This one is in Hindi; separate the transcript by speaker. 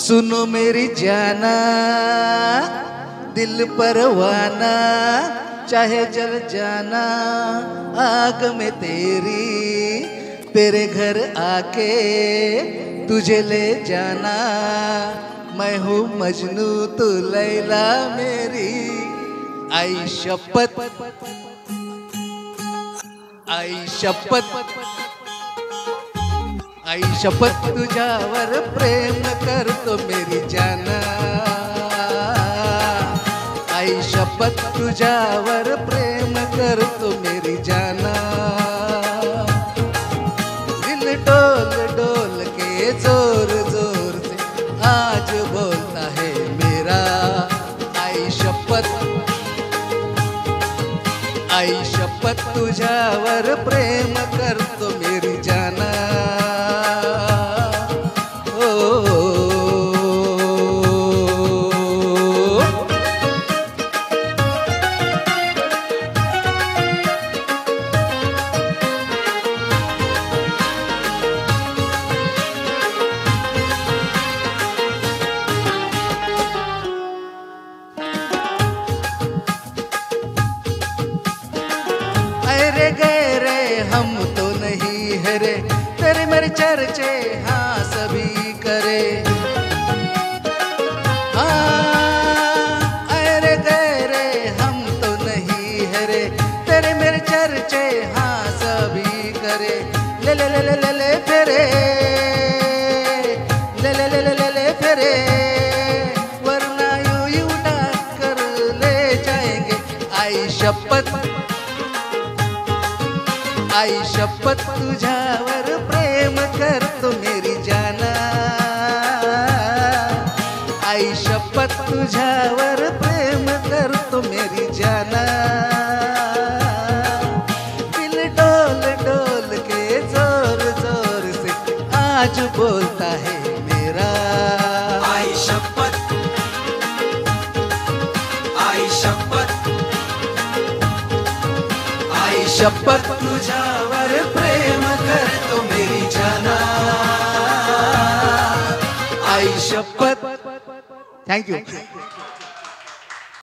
Speaker 1: सुनो मेरी जाना दिल परवाना, चाहे जल जाना आग में तेरी, तेरे घर आके तुझे ले जाना। मैं हूँ मजनू तू लैला मेरी, आई शपथ आई शपथ आई शपथ तुझ्यावर प्रेम करतो मेरी जाना, आई शपथ तुझ्यावर प्रेम करतो मेरी जाना। दिल डोल डोल के जोर जोर से आज बोलता है मेरा, आई शपथ आई शपथ तुझ्यावर प्रेम करतो मेरी जाना। अरे गए रे हम तो नहीं है रे, तेरे मेरे चर्चे हाँ सभी करे। हाँ अरे गए रे हम तो नहीं है रे, तेरे मेरे चर्चे हाँ सभी करे। ले ले ले ले ले ले फेरे, ले ले ले ले ले ले फेरे, वरना यूं ही उठा कर ले जाएंगे। आई शपथ आई शपथ तुझ्यावर प्रेम करतो मेरी जाना, आई शपथ तुझ्यावर प्रेम करतो मेरी जाना। दिल डोल डोल के जोर जोर से आज बोलता है मेरा,
Speaker 2: आई शपथ आई शपथ आई शपथ तुझ्यावर प्रेम करतो मेरी जाना,
Speaker 1: आई शपथ। थँक्यू।